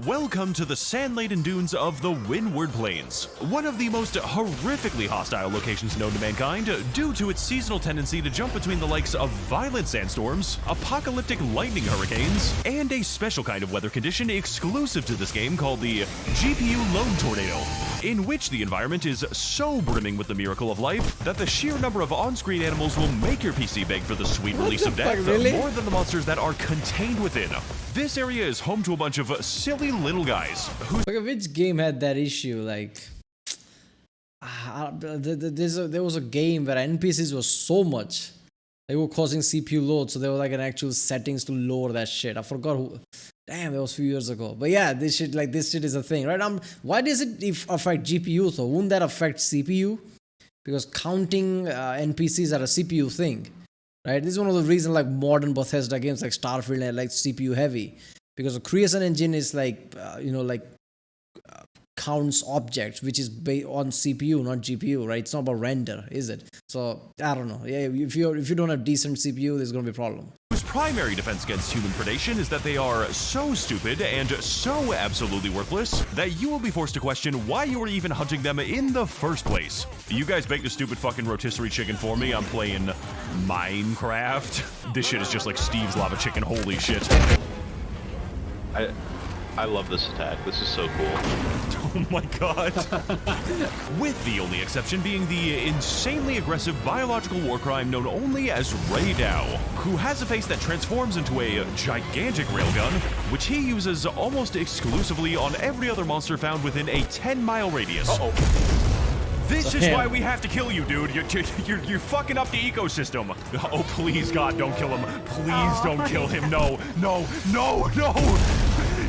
Welcome to the sand-laden dunes of the Windward Plains, one of the most horrifically hostile locations known to mankind due to its seasonal tendency to jump between the likes of violent sandstorms, apocalyptic lightning hurricanes, and a special kind of weather condition exclusive to this game called the GPU Lone Tornado, in which the environment is so brimming with the miracle of life that the sheer number of on-screen animals will make your PC beg for the sweet release of death more than the monsters that are contained within. This area is home to a bunch of silly little guys who... Okay, which game had that issue? Like, there was a game where NPCs were so much. They were causing CPU load, so there were like an actual settings to lower that shit. I forgot who... Damn, that was a few years ago. But yeah, this shit is a thing, right? Why does it affect GPU though? Wouldn't that affect CPU? Because counting NPCs are a CPU thing, right? This is one of the reasons like modern Bethesda games like Starfield are like CPU heavy, because the creation engine is like counts objects, which is based on CPU, not GPU, right? It's not about render, is it? So I don't know. Yeah, if you don't have decent CPU, there's gonna be a problem. Whose primary defense against human predation is that they are so stupid and so absolutely worthless that you will be forced to question why you were even hunting them in the first place. You guys baked a stupid fucking rotisserie chicken for me. I'm playing Minecraft. This shit is just like Steve's lava chicken. Holy shit. I love this attack. This is so cool. Oh my god. With the only exception being the insanely aggressive biological war crime known only as Ray Dow, who has a face that transforms into a gigantic railgun, which he uses almost exclusively on every other monster found within a 10-mile radius. This is why we have to kill you, dude. You're fucking up the ecosystem. Oh, please, God, don't kill him. Please don't kill him. No.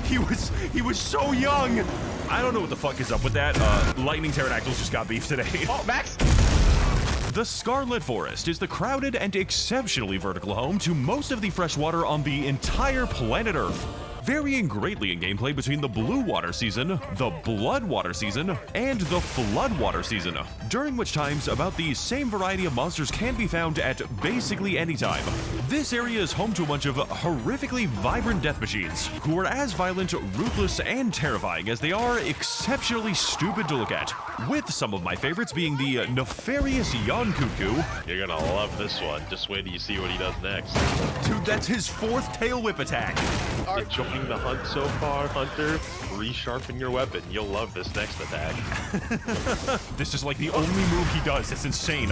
He was so young. I don't know what the fuck is up with that. Lightning pterodactyls just got beef today. Oh, Max! The Scarlet Forest is the crowded and exceptionally vertical home to most of the fresh water on the entire planet Earth, varying greatly in gameplay between the blue water season, the blood water season, and the flood water season, during which times about the same variety of monsters can be found at basically any time. This area is home to a bunch of horrifically vibrant death machines, who are as violent, ruthless, and terrifying as they are exceptionally stupid to look at, with some of my favorites being the nefarious Cuckoo. You're gonna love this one. Just wait till you see what he does next. Dude, that's his 4th tail whip attack. Enjoying the hunt so far, Hunter? Resharpen your weapon. You'll love this next attack. This is like the only move he does. It's insane.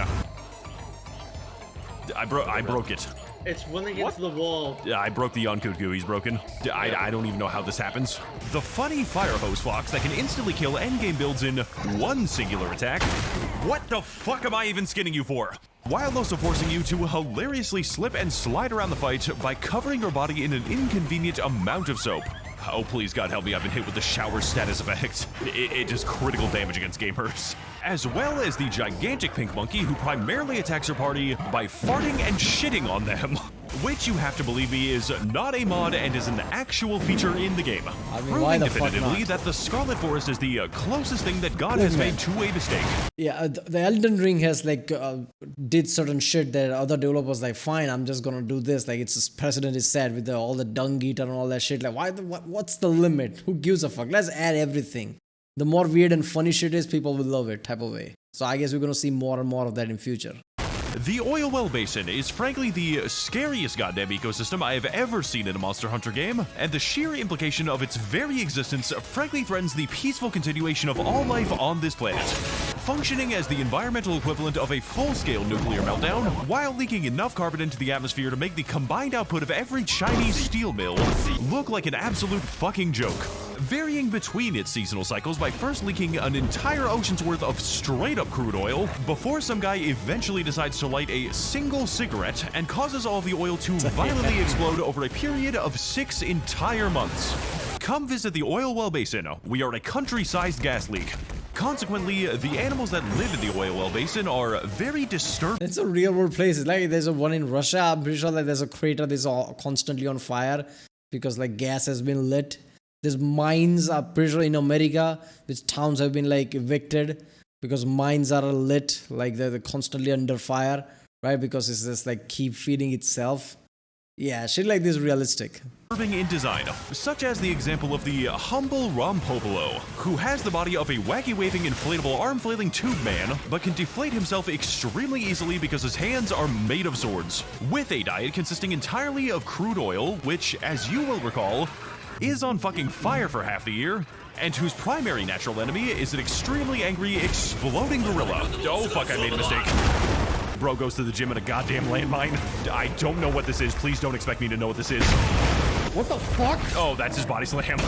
I broke it. It's when it gets to the wall. Yeah, I broke the Cuckoo. He's broken. I don't even know how this happens. The funny fire hose fox that can instantly kill endgame builds in one singular attack. What the fuck am I even skinning you for? While also forcing you to hilariously slip and slide around the fight by covering your body in an inconvenient amount of soap. Oh, please, God help me, I've been hit with the shower status effect. It does critical damage against gamers. As well as the gigantic pink monkey who primarily attacks your party by farting and shitting on them. Which you have to believe me is not a mod and is an actual feature in the game. I mean, why Proving the fuck definitively not? that the Scarlet Forest is the closest thing that God has made to a mistake. Yeah, the Elden Ring has like did certain shit that other developers like, fine, I'm just gonna do this. Like it's precedent is set with all the dung eater and all that shit. Like what's the limit? Who gives a fuck? Let's add everything. The more weird and funny shit is, people will love it type of way. So I guess we're gonna see more and more of that in future. The Oil Well Basin is frankly the scariest goddamn ecosystem I have ever seen in a Monster Hunter game, and the sheer implication of its very existence frankly threatens the peaceful continuation of all life on this planet. Functioning as the environmental equivalent of a full-scale nuclear meltdown, while leaking enough carbon into the atmosphere to make the combined output of every Chinese steel mill look like an absolute fucking joke. Varying between its seasonal cycles by first leaking an entire ocean's worth of straight-up crude oil, before some guy eventually decides to light a single cigarette and causes all the oil to violently explode over a period of 6 entire months. Come visit the Oil Well Basin. We are a country-sized gas leak. Consequently, the animals that live in the Oil Well Basin are very disturbed. It's a real world place. It's like there's a one in Russia. I'm pretty sure like there's a crater that's all constantly on fire because like gas has been lit. There's mines, I'm pretty sure in America, which towns have been like evicted because mines are lit, like they're constantly under fire, right? Because it's just like keep feeding itself. Yeah, shit like this is realistic. In design, such as the example of the humble Rompopolo, who has the body of a wacky-waving inflatable arm-flailing tube man, but can deflate himself extremely easily because his hands are made of swords, with a diet consisting entirely of crude oil, which, as you will recall, is on fucking fire for half the year, and whose primary natural enemy is an extremely angry, exploding gorilla. Oh fuck, I made a mistake. Bro goes to the gym in a goddamn landmine. I don't know what this is. Please don't expect me to know what this is. What the fuck? Oh, that's his body slam.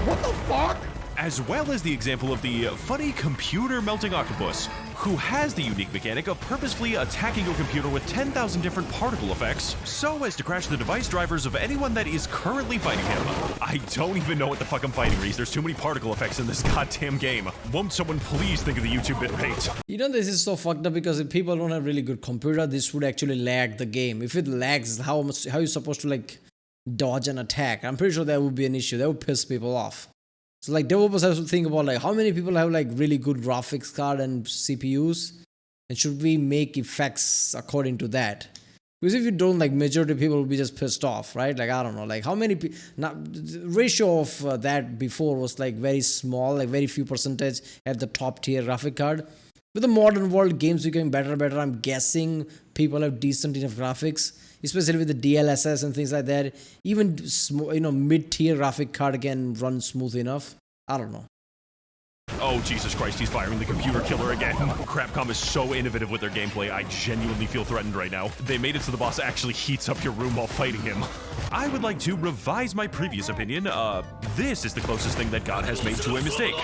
What the fuck? As well as the example of the funny computer melting octopus, who has the unique mechanic of purposefully attacking your computer with 10,000 different particle effects, so as to crash the device drivers of anyone that is currently fighting him. I don't even know what the fuck I'm fighting, Reese. There's too many particle effects in this goddamn game. Won't someone please think of the YouTube bitrate? You know, this is so fucked up because if people don't have really good computer, this would actually lag the game. If it lags, how are you supposed to like dodge an attack? I'm pretty sure that would be an issue. That would piss people off. So like developers have to think about like how many people have like really good graphics card and CPUs, and should we make effects according to that? Because if you don't, like majority of people will be just pissed off, right? Like I don't know, like how many now the ratio of that before was like very small, like very few percentage at the top tier graphic card. With the modern world, games becoming better and better, I'm guessing people have decent enough graphics, especially with the DLSS and things like that. Even mid-tier graphic card can run smooth enough. I don't know. Oh, Jesus Christ, he's firing the computer killer again. Crapcom is so innovative with their gameplay, I genuinely feel threatened right now. They made it so the boss actually heats up your room while fighting him. I would like to revise my previous opinion. This is the closest thing that God has made to a mistake.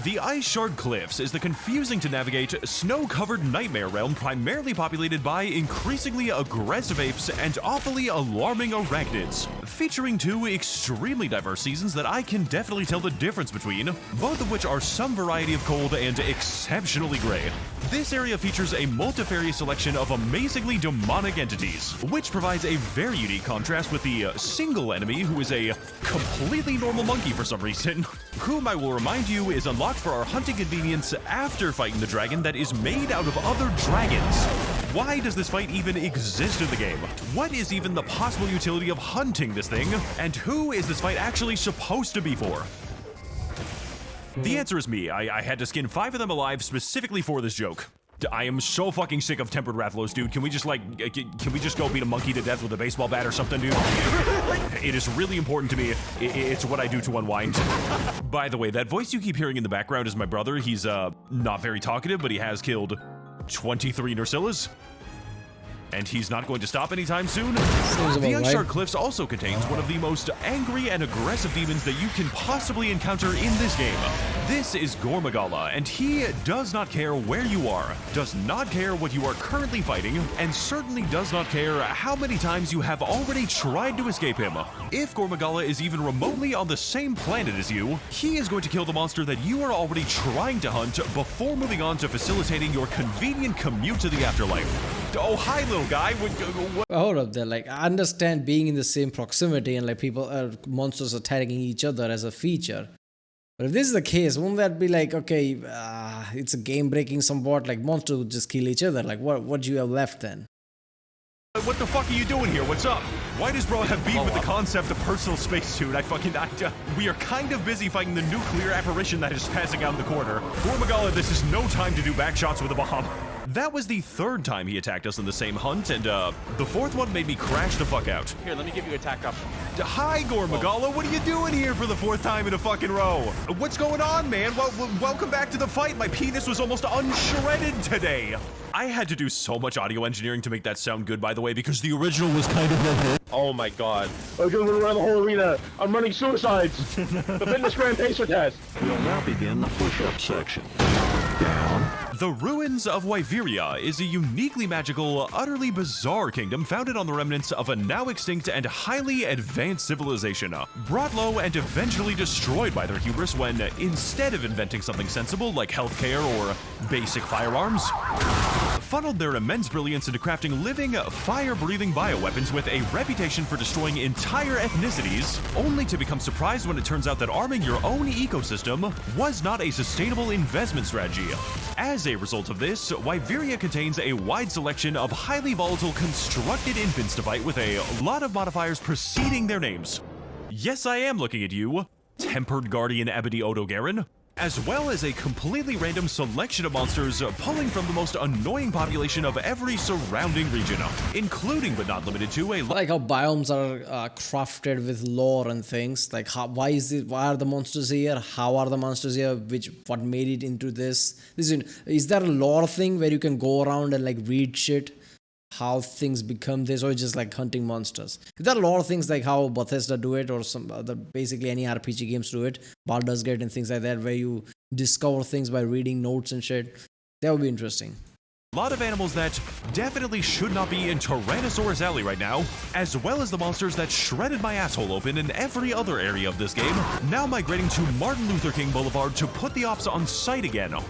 The Ice Shard Cliffs is the confusing-to-navigate, snow-covered nightmare realm primarily populated by increasingly aggressive apes and awfully alarming arachnids, featuring 2 extremely diverse seasons that I can definitely tell the difference between, both of which are some variety of cold and exceptionally gray. This area features a multifarious selection of amazingly demonic entities, which provides a very unique contrast with the single enemy who is a completely normal monkey for some reason, whom I will remind you is unlocked for our hunting convenience after fighting the dragon that is made out of other dragons. Why does this fight even exist in the game? What is even the possible utility of hunting this thing? And who is this fight actually supposed to be for? The answer is me. I had to skin 5 of them alive specifically for this joke. I am so fucking sick of tempered Rathalos, dude. Can we just can we just go beat a monkey to death with a baseball bat or something, dude? It is really important to me. It's what I do to unwind. By the way, that voice you keep hearing in the background is my brother. He's not very talkative, but he has killed 23 Nursillahs. And he's not going to stop anytime soon. The Ice Shard Cliffs also contains one of the most angry and aggressive demons that you can possibly encounter in this game. This is Gormagala, and he does not care where you are, does not care what you are currently fighting, and certainly does not care how many times you have already tried to escape him. If Gormagala is even remotely on the same planet as you, he is going to kill the monster that you are already trying to hunt before moving on to facilitating your convenient commute to the afterlife. Oh, hi, little guy. What? Hold up there. Like, I understand being in the same proximity and like monsters attacking each other as a feature. But if this is the case, won't that be like, okay, it's a game breaking somewhat, like monsters would just kill each other. Like, what do you have left then? What the fuck are you doing here? What's up? Why does bro have beef with the concept of personal space, dude? We are kind of busy fighting the nuclear apparition that is passing out in the corner. Gormagala, this is no time to do backshots with a bomb. That was the 3rd time he attacked us in the same hunt, and the 4th one made me crash the fuck out. Here, let me give you attack up. Hi, Gormagala, what are you doing here for the 4th time in a fucking row? What's going on, man? Welcome back to the fight. My penis was almost unshredded today. I had to do so much audio engineering to make that sound good, by the way, because the original was kind of... Oh my god. I'm gonna run around the whole arena. I'm running suicides. The fitness grand pacer test. We'll now begin the push-up section. Down. The Ruins of Wyveria is a uniquely magical, utterly bizarre kingdom founded on the remnants of a now extinct and highly advanced civilization, brought low and eventually destroyed by their hubris when, instead of inventing something sensible like healthcare or basic firearms, funneled their immense brilliance into crafting living, fire-breathing bioweapons with a reputation for destroying entire ethnicities, only to become surprised when it turns out that arming your own ecosystem was not a sustainable investment strategy. As a result of this, Wyveria contains a wide selection of highly volatile constructed infants to fight with a lot of modifiers preceding their names. Yes, I am looking at you, Tempered Guardian Ebony Odogarin, as well as a completely random selection of monsters pulling from the most annoying population of every surrounding region, including but not limited to a... Like how biomes are crafted with lore and things. Like why are the monsters here? How are the monsters here? What made it into this? Is there a lore thing where you can go around and like read shit? How things become this, or just like hunting monsters? There are a lot of things like how Bethesda do it, or some other, basically any RPG games do it, Baldur's Gate and things like that, where you discover things by reading notes and shit. That would be interesting. A lot of animals that definitely should not be in Tyrannosaurus Alley right now, as well as the monsters that shredded my asshole open in every other area of this game, now migrating to Martin Luther King Boulevard to put the ops on site again. Ha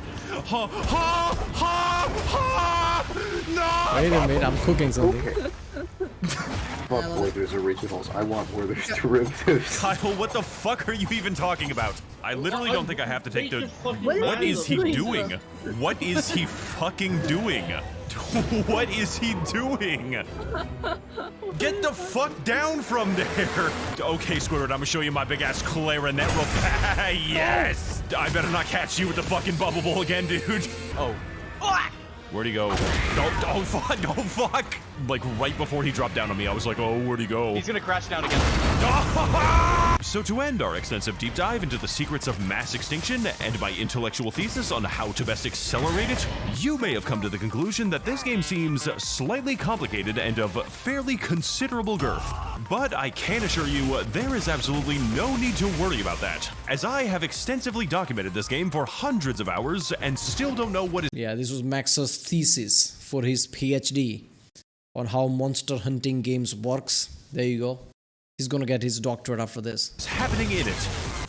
ha ha ha! No! Wait a minute, I'm cooking something. Okay. I want Werther's originals. I want Werther's derivatives. Kyle, what the fuck are you even talking about? I literally don't think I have to take the... What is he doing? What is he fucking doing? What is he doing? Get the fuck down from there! Okay, Squidward, I'm gonna show you my big-ass clarinet real fast. Yes! I better not catch you with the fucking bubble bowl again, dude. Oh. Where'd he go? Oh, fuck, no, fuck! Like, right before he dropped down on me, I was like, oh, where'd he go? He's gonna crash down again. So to end our extensive deep dive into the secrets of mass extinction and my intellectual thesis on how to best accelerate it, you may have come to the conclusion that this game seems slightly complicated and of fairly considerable girth. But I can assure you, there is absolutely no need to worry about that. as I have extensively documented this game for hundreds of hours and still don't know what is Yeah, this was Max's thesis for his PhD on how monster hunting games works. There you go. He's gonna get his doctorate after this. happening in it.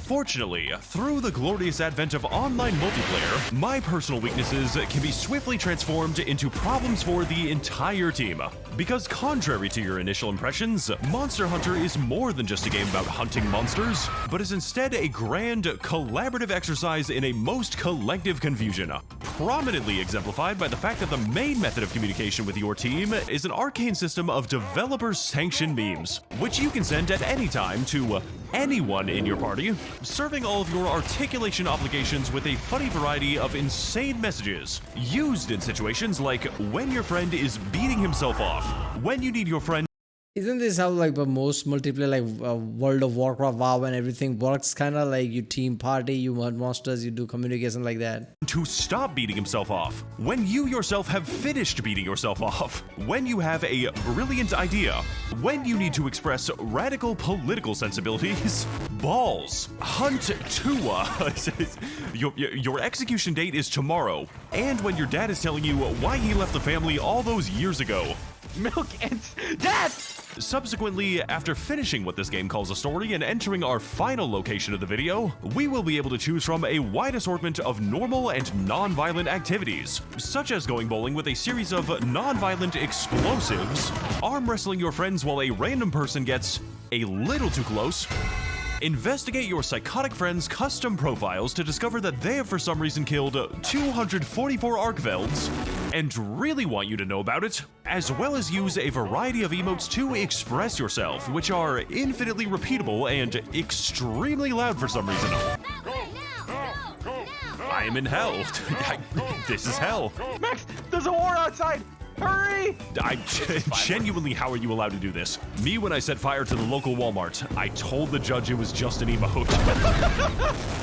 Fortunately, through the glorious advent of online multiplayer, my personal weaknesses can be swiftly transformed into problems for the entire team. Because contrary to your initial impressions, Monster Hunter is more than just a game about hunting monsters, but is instead a grand, collaborative exercise in a most collective confusion. Prominently exemplified by the fact that the main method of communication with your team is an arcane system of developer-sanctioned memes, which you can send at any time to anyone in your party, serving all of your articulation obligations with a funny variety of insane messages, used in situations like when your friend is beating himself off, when you need your friend Isn't this how like the most multiplayer like World of Warcraft, WoW and everything works? Kind of like you team party, you hunt monsters, you do communication like that. to stop beating himself off, when you yourself have finished beating yourself off, when you have a brilliant idea, when you need to express radical political sensibilities, balls, hunt Tua. Your execution date is tomorrow, and when your dad is telling you why he left the family all those years ago. Milk and Dad! Subsequently, after finishing what this game calls a story and entering our final location of the video, we will be able to choose from a wide assortment of normal and non-violent activities, such as going bowling with a series of non-violent explosives, arm wrestling your friends while a random person gets a little too close, investigate your psychotic friends' custom profiles to discover that they have for some reason killed 244 Arkvelds, and really want you to know about it, as well as use a variety of emotes to express yourself, which are infinitely repeatable and extremely loud for some reason. I am in hell. This is hell. Max, there's a war outside! Hurry! Genuinely, how are you allowed to do this? Me, when I set fire to the local Walmart, I told the judge it was just an emote.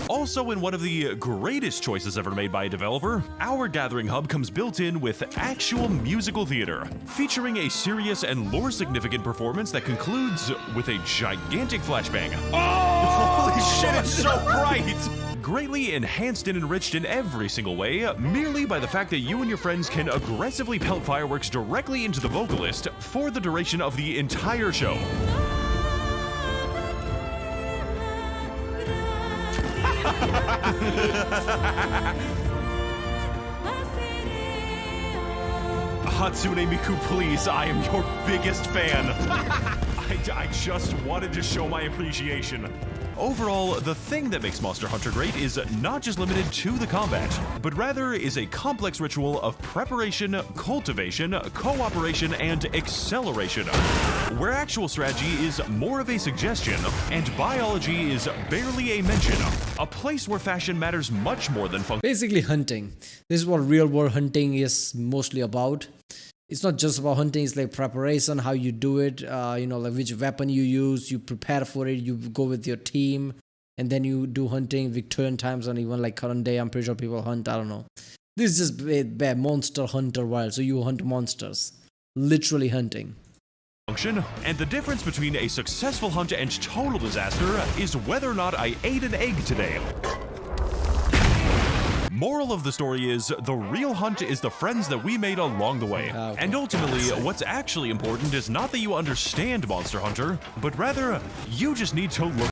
Also, in one of the greatest choices ever made by a developer, our Gathering Hub comes built in with actual musical theater, featuring a serious and lore-significant performance that concludes with a gigantic flashbang. Oh! Holy shit, it's so bright! Greatly enhanced and enriched in every single way, merely by the fact that you and your friends can aggressively pelt fireworks directly into the vocalist for the duration of the entire show. Hatsune Miku, please, I am your biggest fan. I just wanted to show my appreciation. Overall, the thing that makes Monster Hunter great is not just limited to the combat, but rather is a complex ritual of preparation, cultivation, cooperation, and acceleration, where actual strategy is more of a suggestion, and biology is barely a mention, a place where fashion matters much more than function. Basically hunting. This is what real world hunting is mostly about. It's not just about hunting, it's like preparation, how you do it, like which weapon you use, you prepare for it, you go with your team, and then you do hunting, Victorian times, and even like current day, I'm pretty sure people hunt, I don't know. This is just bad Monster Hunter wild, so you hunt monsters. Literally hunting. And the difference between a successful hunt and total disaster is whether or not I ate an egg today. Moral of the story is, the real hunt is the friends that we made along the way. Okay. And ultimately, what's actually important is not that you understand Monster Hunter, but rather, you just need to look